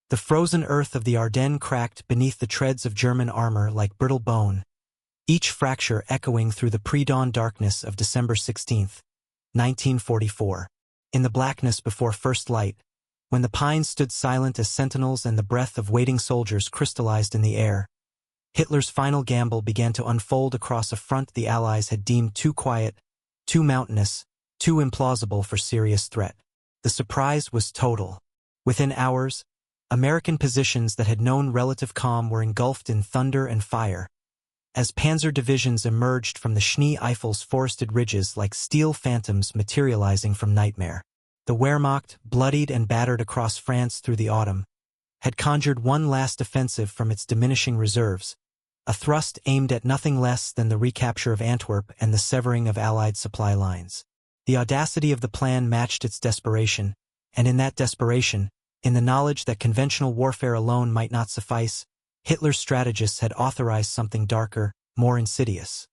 The frozen earth of the Ardennes cracked beneath the treads of German armor like brittle bone, each fracture echoing through the pre-dawn darkness of December 16, 1944. In the blackness before first light, when the pines stood silent as sentinels and the breath of waiting soldiers crystallized in the air, Hitler's final gamble began to unfold across a front the Allies had deemed too quiet, too mountainous, too implausible for serious threat. The surprise was total. Within hours, American positions that had known relative calm were engulfed in thunder and fire, as panzer divisions emerged from the Schnee-Eifel's forested ridges like steel phantoms materializing from nightmare. The Wehrmacht, bloodied and battered across France through the autumn, had conjured one last offensive from its diminishing reserves, a thrust aimed at nothing less than the recapture of Antwerp and the severing of Allied supply lines. The audacity of the plan matched its desperation, and in that desperation, in the knowledge that conventional warfare alone might not suffice, Hitler's strategists had authorized something darker, more insidious.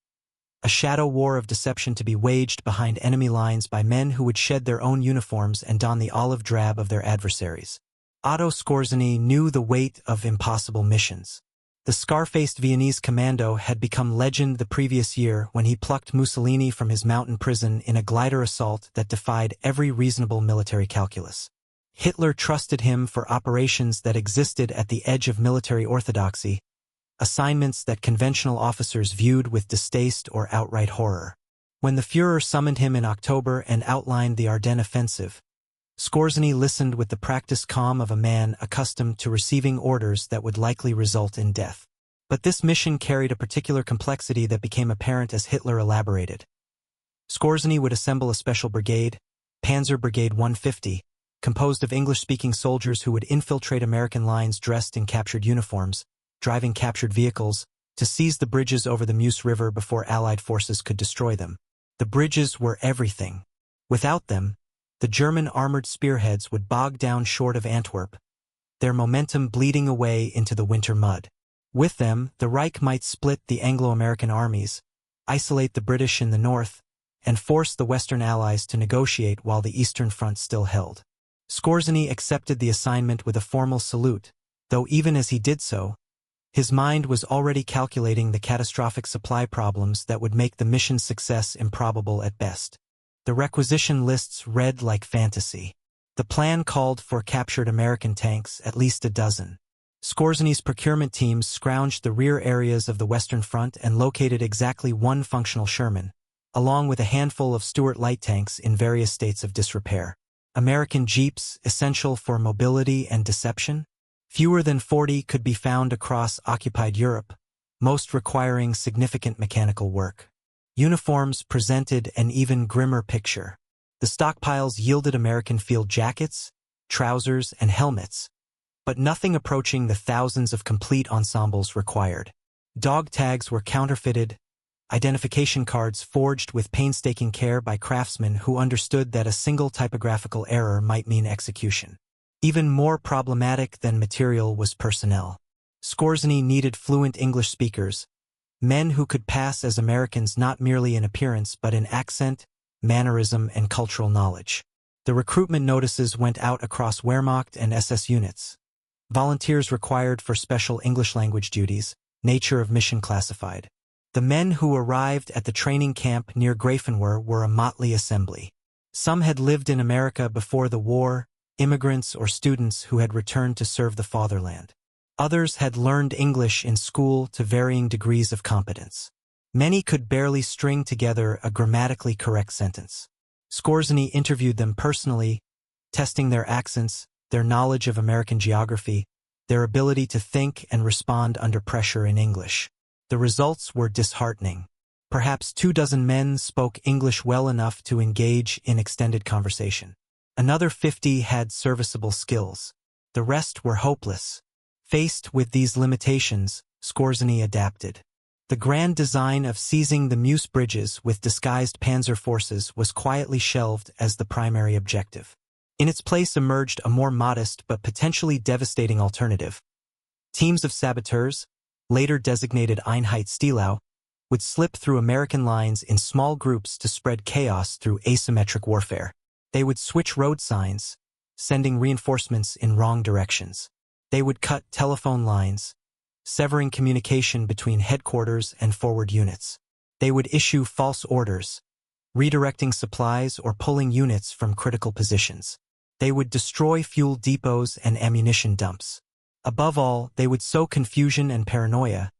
A shadow war of deception to be waged behind enemy lines by men who would shed their own uniforms and don the olive drab of their adversaries. Otto Skorzeny knew the weight of impossible missions. The scar-faced Viennese commando had become legend the previous year when he plucked Mussolini from his mountain prison in a glider assault that defied every reasonable military calculus. Hitler trusted him for operations that existed at the edge of military orthodoxy, assignments that conventional officers viewed with distaste or outright horror. When the Führer summoned him in October and outlined the Ardennes offensive, Skorzeny listened with the practiced calm of a man accustomed to receiving orders that would likely result in death. But this mission carried a particular complexity that became apparent as Hitler elaborated. Skorzeny would assemble a special brigade, Panzer Brigade 150, composed of English-speaking soldiers who would infiltrate American lines dressed in captured uniforms, driving captured vehicles, to seize the bridges over the Meuse River before Allied forces could destroy them. The bridges were everything. Without them, the German armored spearheads would bog down short of Antwerp, their momentum bleeding away into the winter mud. With them, the Reich might split the Anglo-American armies, isolate the British in the north, and force the Western Allies to negotiate while the Eastern Front still held. Skorzeny accepted the assignment with a formal salute, though even as he did so, his mind was already calculating the catastrophic supply problems that would make the mission's success improbable at best. The requisition lists read like fantasy. The plan called for captured American tanks, at least a dozen. Skorzeny's procurement teams scrounged the rear areas of the Western Front and located exactly one functional Sherman, along with a handful of Stuart light tanks in various states of disrepair. American jeeps, essential for mobility and deception? Fewer than 40 could be found across occupied Europe, most requiring significant mechanical work. Uniforms presented an even grimmer picture. The stockpiles yielded American field jackets, trousers, and helmets, but nothing approaching the thousands of complete ensembles required. Dog tags were counterfeited, identification cards forged with painstaking care by craftsmen who understood that a single typographical error might mean execution. Even more problematic than material was personnel. Skorzeny needed fluent English speakers, men who could pass as Americans not merely in appearance but in accent, mannerism, and cultural knowledge. The recruitment notices went out across Wehrmacht and SS units. Volunteers required for special English language duties, nature of mission classified. The men who arrived at the training camp near Greifenweiler were a motley assembly. Some had lived in America before the war, immigrants or students who had returned to serve the fatherland. Others had learned English in school to varying degrees of competence. Many could barely string together a grammatically correct sentence. Skorzeny interviewed them personally, testing their accents, their knowledge of American geography, their ability to think and respond under pressure in English. The results were disheartening. Perhaps 24 men spoke English well enough to engage in extended conversation. Another 50 had serviceable skills. The rest were hopeless. Faced with these limitations, Skorzeny adapted. The grand design of seizing the Meuse bridges with disguised panzer forces was quietly shelved as the primary objective. In its place emerged a more modest but potentially devastating alternative. Teams of saboteurs, later designated Einheitsstilau, would slip through American lines in small groups to spread chaos through asymmetric warfare. They would switch road signs, sending reinforcements in wrong directions. They would cut telephone lines, severing communication between headquarters and forward units. They would issue false orders, redirecting supplies or pulling units from critical positions. They would destroy fuel depots and ammunition dumps. Above all, they would sow confusion and paranoia,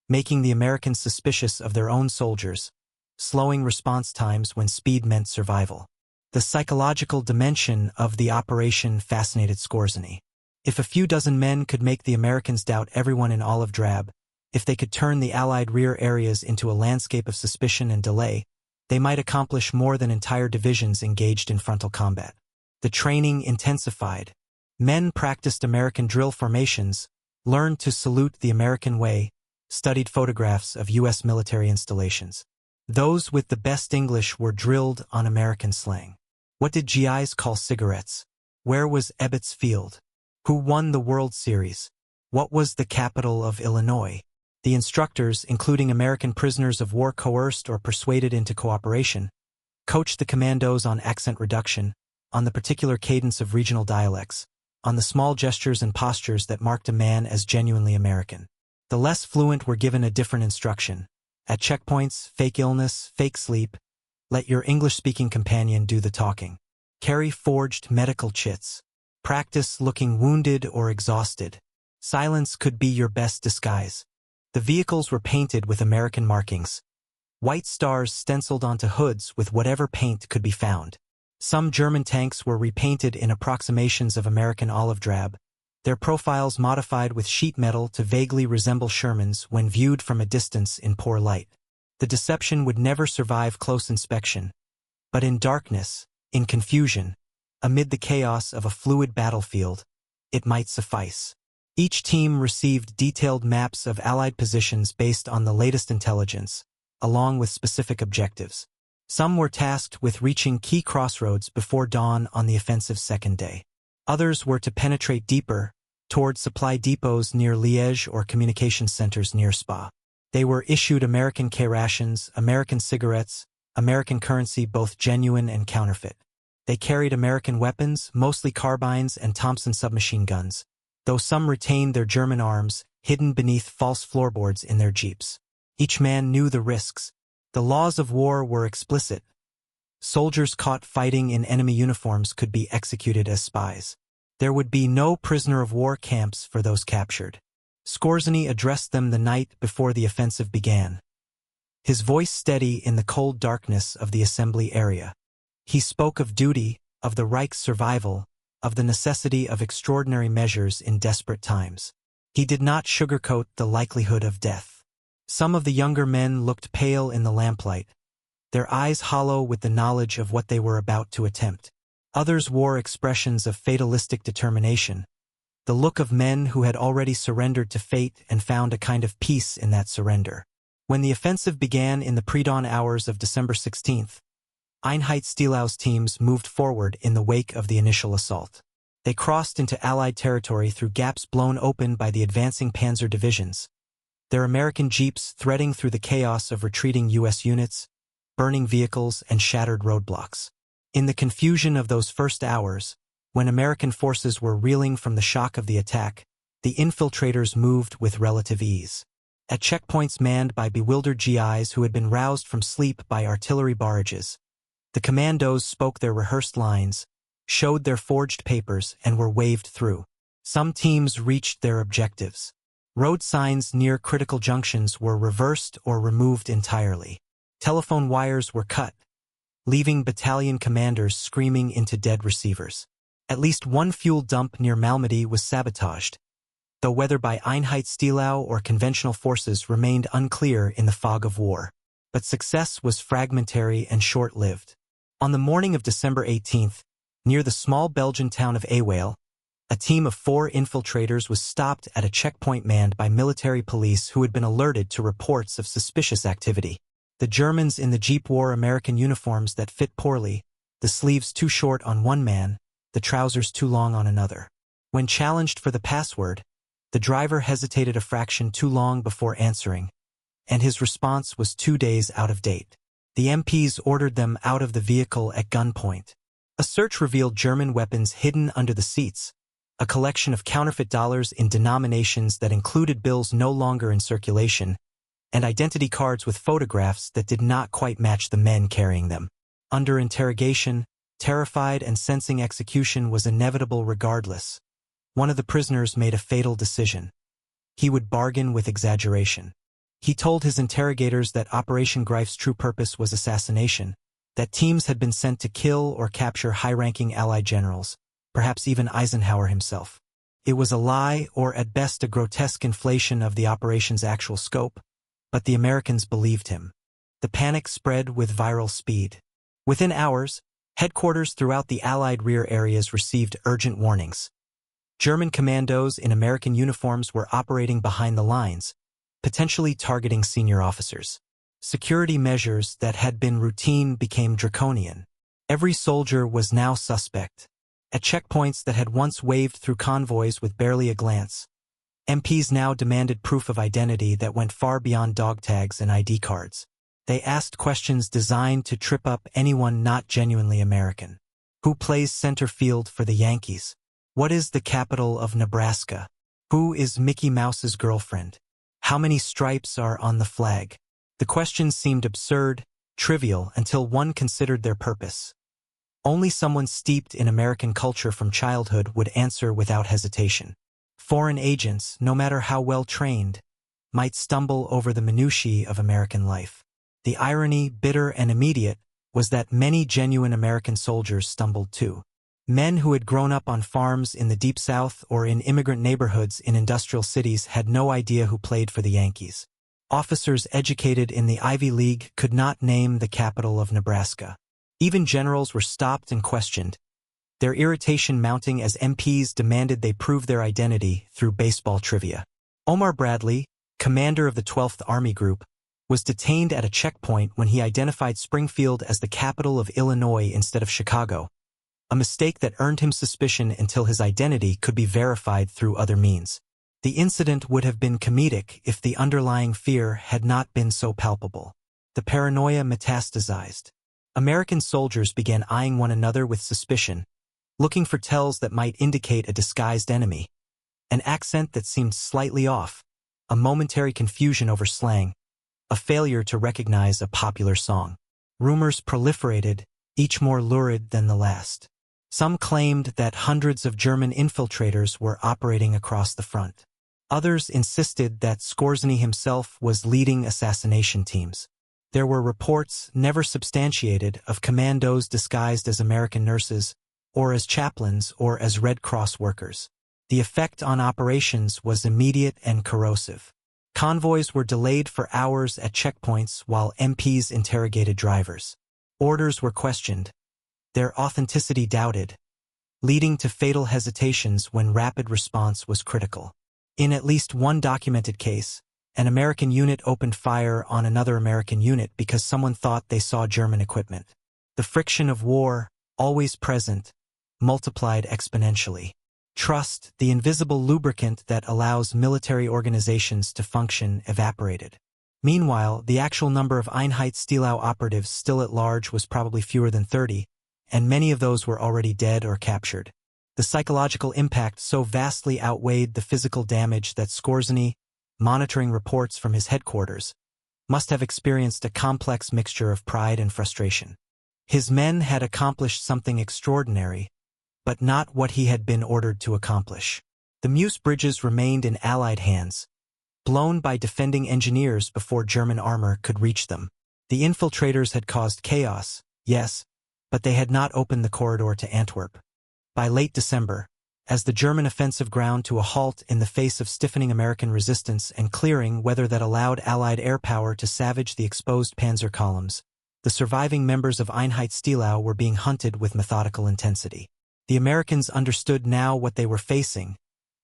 making the Americans suspicious of their own soldiers, slowing response times when speed meant survival. The psychological dimension of the operation fascinated Skorzeny. If a few dozen men could make the Americans doubt everyone in olive drab, if they could turn the Allied rear areas into a landscape of suspicion and delay, they might accomplish more than entire divisions engaged in frontal combat. The training intensified. Men practiced American drill formations, learned to salute the American way, studied photographs of U.S. military installations. Those with the best English were drilled on American slang. What did GIs call cigarettes? Where was Ebbets Field? Who won the World Series? What was the capital of Illinois? The instructors, including American prisoners of war coerced or persuaded into cooperation, coached the commandos on accent reduction, on the particular cadence of regional dialects, on the small gestures and postures that marked a man as genuinely American. The less fluent were given a different instruction. At checkpoints, fake illness, fake sleep, let your English-speaking companion do the talking. Carry forged medical chits. Practice looking wounded or exhausted. Silence could be your best disguise. The vehicles were painted with American markings. White stars stenciled onto hoods with whatever paint could be found. Some German tanks were repainted in approximations of American olive drab, their profiles modified with sheet metal to vaguely resemble Sherman's when viewed from a distance in poor light. The deception would never survive close inspection, but in darkness, in confusion, amid the chaos of a fluid battlefield, it might suffice. Each team received detailed maps of Allied positions based on the latest intelligence, along with specific objectives. Some were tasked with reaching key crossroads before dawn on the offensive's second day. Others were to penetrate deeper, toward supply depots near Liège or communication centers near Spa. They were issued American K-rations, American cigarettes, American currency both genuine and counterfeit. They carried American weapons, mostly carbines and Thompson submachine guns, though some retained their German arms, hidden beneath false floorboards in their jeeps. Each man knew the risks. The laws of war were explicit. Soldiers caught fighting in enemy uniforms could be executed as spies. There would be no prisoner of war camps for those captured. Skorzeny addressed them the night before the offensive began. His voice steady in the cold darkness of the assembly area. He spoke of duty, of the Reich's survival, of the necessity of extraordinary measures in desperate times. He did not sugarcoat the likelihood of death. Some of the younger men looked pale in the lamplight, their eyes hollow with the knowledge of what they were about to attempt. Others wore expressions of fatalistic determination, the look of men who had already surrendered to fate and found a kind of peace in that surrender. When the offensive began in the pre-dawn hours of December 16th, Einheitsstilaus teams moved forward in the wake of the initial assault. They crossed into Allied territory through gaps blown open by the advancing panzer divisions, their American jeeps threading through the chaos of retreating U.S. units, burning vehicles, and shattered roadblocks. In the confusion of those first hours, when American forces were reeling from the shock of the attack, the infiltrators moved with relative ease. At checkpoints manned by bewildered GIs who had been roused from sleep by artillery barrages, the commandos spoke their rehearsed lines, showed their forged papers, and were waved through. Some teams reached their objectives. Road signs near critical junctions were reversed or removed entirely. Telephone wires were cut, leaving battalion commanders screaming into dead receivers. At least one fuel dump near Malmedy was sabotaged, though whether by Einheitsstilau or conventional forces remained unclear in the fog of war. But success was fragmentary and short-lived. On the morning of December 18th, near the small Belgian town of Aywaille, a team of 4 infiltrators was stopped at a checkpoint manned by military police who had been alerted to reports of suspicious activity. The Germans in the jeep wore American uniforms that fit poorly, the sleeves too short on one man, the trousers too long on another. When challenged for the password, the driver hesitated a fraction too long before answering, and his response was 2 days out of date. The MPs ordered them out of the vehicle at gunpoint. A search revealed German weapons hidden under the seats, a collection of counterfeit dollars in denominations that included bills no longer in circulation, and identity cards with photographs that did not quite match the men carrying them. Under interrogation, terrified and sensing execution was inevitable regardless, one of the prisoners made a fatal decision. He would bargain with exaggeration. He told his interrogators that Operation Greif's true purpose was assassination, that teams had been sent to kill or capture high-ranking Allied generals, perhaps even Eisenhower himself. It was a lie, or at best a grotesque inflation of the operation's actual scope, but the Americans believed him. The panic spread with viral speed. Within hours, headquarters throughout the Allied rear areas received urgent warnings. German commandos in American uniforms were operating behind the lines, potentially targeting senior officers. Security measures that had been routine became draconian. Every soldier was now suspect. At checkpoints that had once waved through convoys with barely a glance, MPs now demanded proof of identity that went far beyond dog tags and ID cards. They asked questions designed to trip up anyone not genuinely American. Who plays center field for the Yankees? What is the capital of Nebraska? Who is Mickey Mouse's girlfriend? How many stripes are on the flag? The questions seemed absurd, trivial, until one considered their purpose. Only someone steeped in American culture from childhood would answer without hesitation. Foreign agents, no matter how well trained, might stumble over the minutiae of American life. The irony, bitter and immediate, was that many genuine American soldiers stumbled too. Men who had grown up on farms in the Deep South or in immigrant neighborhoods in industrial cities had no idea who played for the Yankees. Officers educated in the Ivy League could not name the capital of Nebraska. Even generals were stopped and questioned, their irritation mounting as MPs demanded they prove their identity through baseball trivia. Omar Bradley, commander of the 12th Army Group, was detained at a checkpoint when he identified Springfield as the capital of Illinois instead of Chicago, a mistake that earned him suspicion until his identity could be verified through other means. The incident would have been comedic if the underlying fear had not been so palpable. The paranoia metastasized. American soldiers began eyeing one another with suspicion, looking for tells that might indicate a disguised enemy. An accent that seemed slightly off, a momentary confusion over slang, a failure to recognize a popular song. Rumors proliferated, each more lurid than the last. Some claimed that hundreds of German infiltrators were operating across the front. Others insisted that Skorzeny himself was leading assassination teams. There were reports, never substantiated, of commandos disguised as American nurses, or as chaplains, or as Red Cross workers. The effect on operations was immediate and corrosive. Convoys were delayed for hours at checkpoints while MPs interrogated drivers. Orders were questioned, their authenticity doubted, leading to fatal hesitations when rapid response was critical. In at least one documented case, an American unit opened fire on another American unit because someone thought they saw German equipment. The friction of war, always present, multiplied exponentially. Trust, the invisible lubricant that allows military organizations to function, evaporated. Meanwhile, the actual number of Einheitsstilau operatives still at large was probably fewer than 30, and many of those were already dead or captured. The psychological impact so vastly outweighed the physical damage that Skorzeny, monitoring reports from his headquarters, must have experienced a complex mixture of pride and frustration. His men had accomplished something extraordinary, but not what he had been ordered to accomplish. The Meuse bridges remained in Allied hands, blown by defending engineers before German armor could reach them. The infiltrators had caused chaos, yes, but they had not opened the corridor to Antwerp. By late December, as the German offensive ground to a halt in the face of stiffening American resistance and clearing weather that allowed Allied air power to savage the exposed panzer columns, the surviving members of Einheitsstilau were being hunted with methodical intensity. The Americans understood now what they were facing,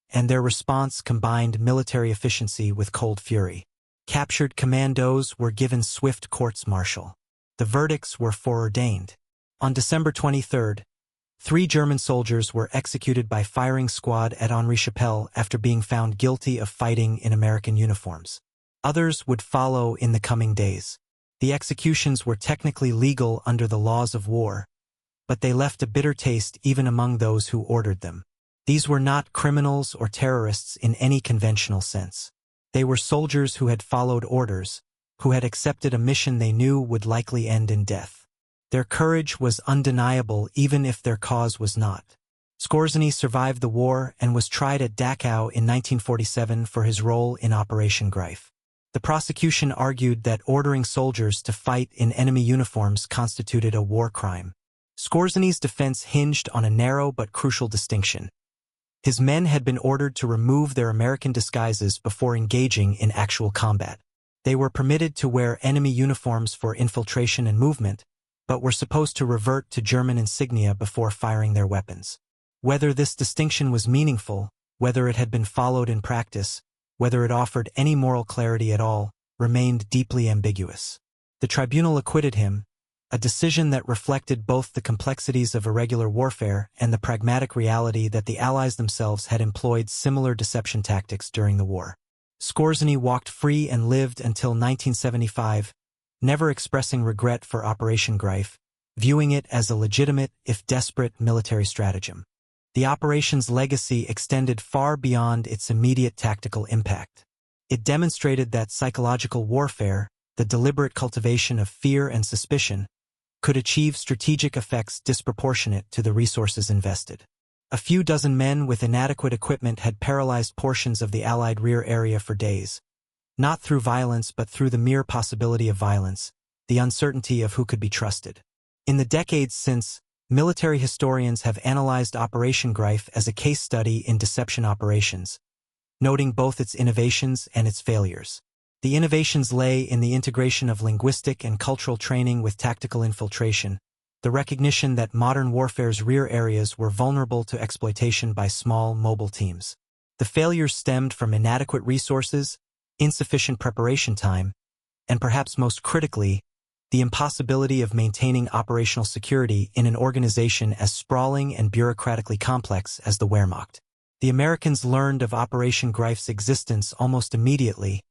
and their response combined military efficiency with cold fury. Captured commandos were given swift courts-martial. The verdicts were foreordained. On December 23rd, 3 German soldiers were executed by firing squad at Henri-Chapelle after being found guilty of fighting in American uniforms. Others would follow in the coming days. The executions were technically legal under the laws of war, but they left a bitter taste even among those who ordered them. These were not criminals or terrorists in any conventional sense. They were soldiers who had followed orders, who had accepted a mission they knew would likely end in death. Their courage was undeniable even if their cause was not. Skorzeny survived the war and was tried at Dachau in 1947 for his role in Operation Greif. The prosecution argued that ordering soldiers to fight in enemy uniforms constituted a war crime. Skorzeny's defense hinged on a narrow but crucial distinction. His men had been ordered to remove their American disguises before engaging in actual combat. They were permitted to wear enemy uniforms for infiltration and movement, but were supposed to revert to German insignia before firing their weapons. Whether this distinction was meaningful, whether it had been followed in practice, whether it offered any moral clarity at all, remained deeply ambiguous. The tribunal acquitted him, a decision that reflected both the complexities of irregular warfare and the pragmatic reality that the Allies themselves had employed similar deception tactics during the war. Skorzeny walked free and lived until 1975, never expressing regret for Operation Greif, viewing it as a legitimate, if desperate, military stratagem. The operation's legacy extended far beyond its immediate tactical impact. It demonstrated that psychological warfare, the deliberate cultivation of fear and suspicion, could achieve strategic effects disproportionate to the resources invested. A few dozen men with inadequate equipment had paralyzed portions of the Allied rear area for days, not through violence but through the mere possibility of violence, the uncertainty of who could be trusted. In the decades since, military historians have analyzed Operation Greif as a case study in deception operations, noting both its innovations and its failures. The innovations lay in the integration of linguistic and cultural training with tactical infiltration, the recognition that modern warfare's rear areas were vulnerable to exploitation by small, mobile teams. The failures stemmed from inadequate resources, insufficient preparation time, and perhaps most critically, the impossibility of maintaining operational security in an organization as sprawling and bureaucratically complex as the Wehrmacht. The Americans learned of Operation Greif's existence almost immediately,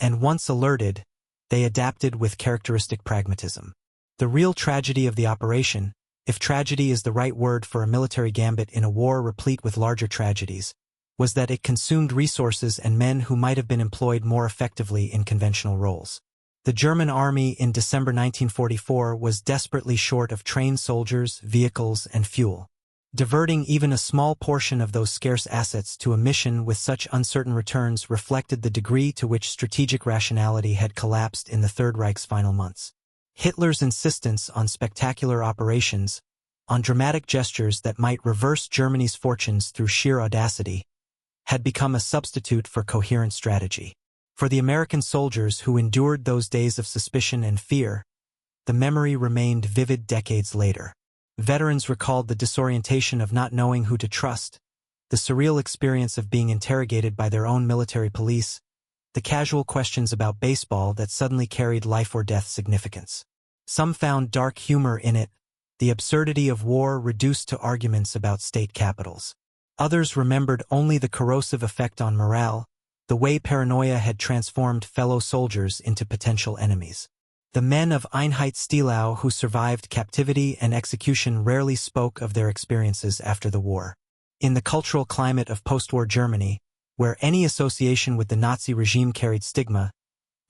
and once alerted, they adapted with characteristic pragmatism. The real tragedy of the operation, if tragedy is the right word for a military gambit in a war replete with larger tragedies, was that it consumed resources and men who might have been employed more effectively in conventional roles. The German army in December 1944 was desperately short of trained soldiers, vehicles, and fuel. Diverting even a small portion of those scarce assets to a mission with such uncertain returns reflected the degree to which strategic rationality had collapsed in the Third Reich's final months. Hitler's insistence on spectacular operations, on dramatic gestures that might reverse Germany's fortunes through sheer audacity, had become a substitute for coherent strategy. For the American soldiers who endured those days of suspicion and fear, the memory remained vivid decades later. Veterans recalled the disorientation of not knowing who to trust, the surreal experience of being interrogated by their own military police, the casual questions about baseball that suddenly carried life or death significance. Some found dark humor in it, the absurdity of war reduced to arguments about state capitals. Others remembered only the corrosive effect on morale, the way paranoia had transformed fellow soldiers into potential enemies. The men of Einheitsstellung who survived captivity and execution rarely spoke of their experiences after the war. In the cultural climate of post-war Germany, where any association with the Nazi regime carried stigma,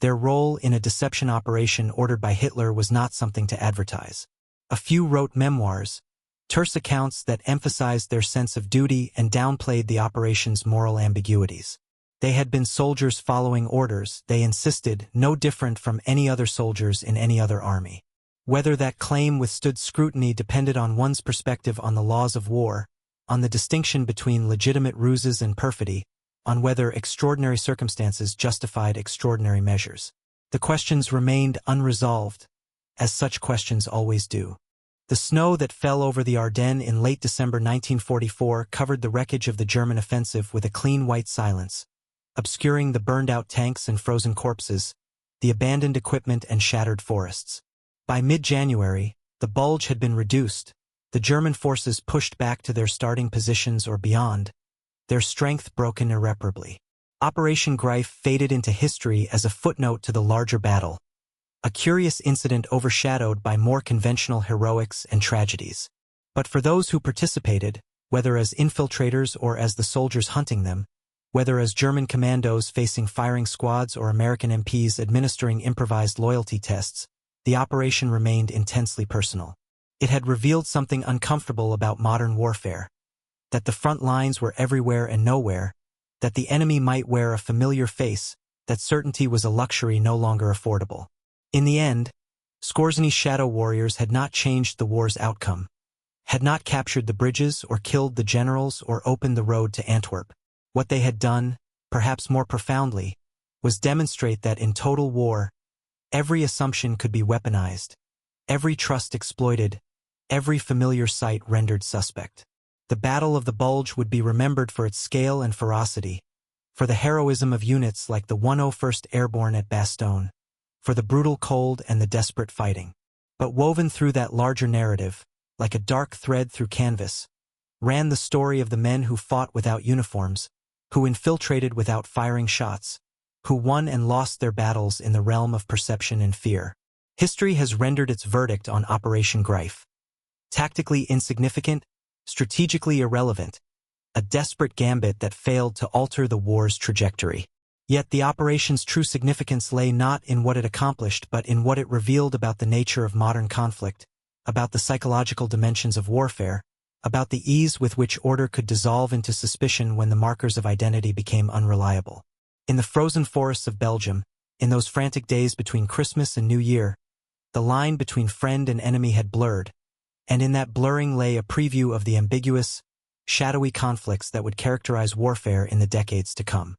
their role in a deception operation ordered by Hitler was not something to advertise. A few wrote memoirs, terse accounts that emphasized their sense of duty and downplayed the operation's moral ambiguities. They had been soldiers following orders, they insisted, no different from any other soldiers in any other army. Whether that claim withstood scrutiny depended on one's perspective on the laws of war, on the distinction between legitimate ruses and perfidy, on whether extraordinary circumstances justified extraordinary measures. The questions remained unresolved, as such questions always do. The snow that fell over the Ardennes in late December 1944 covered the wreckage of the German offensive with a clean white silence, obscuring the burned-out tanks and frozen corpses, the abandoned equipment and shattered forests. By mid-January, the bulge had been reduced, the German forces pushed back to their starting positions or beyond, their strength broken irreparably. Operation Greif faded into history as a footnote to the larger battle, a curious incident overshadowed by more conventional heroics and tragedies. But for those who participated, whether as infiltrators or as the soldiers hunting them, whether as German commandos facing firing squads or American MPs administering improvised loyalty tests, the operation remained intensely personal. It had revealed something uncomfortable about modern warfare, that the front lines were everywhere and nowhere, that the enemy might wear a familiar face, that certainty was a luxury no longer affordable. In the end, Skorzeny's shadow warriors had not changed the war's outcome, had not captured the bridges or killed the generals or opened the road to Antwerp. What they had done, perhaps more profoundly, was demonstrate that in total war, every assumption could be weaponized, every trust exploited, every familiar sight rendered suspect. The Battle of the Bulge would be remembered for its scale and ferocity, for the heroism of units like the 101st Airborne at Bastogne, for the brutal cold and the desperate fighting. But woven through that larger narrative, like a dark thread through canvas, ran the story of the men who fought without uniforms, who infiltrated without firing shots, who won and lost their battles in the realm of perception and fear. History has rendered its verdict on Operation Greif. Tactically insignificant, strategically irrelevant, a desperate gambit that failed to alter the war's trajectory. Yet the operation's true significance lay not in what it accomplished but in what it revealed about the nature of modern conflict, about the psychological dimensions of warfare, about the ease with which order could dissolve into suspicion when the markers of identity became unreliable. In the frozen forests of Belgium, in those frantic days between Christmas and New Year, the line between friend and enemy had blurred, and in that blurring lay a preview of the ambiguous, shadowy conflicts that would characterize warfare in the decades to come.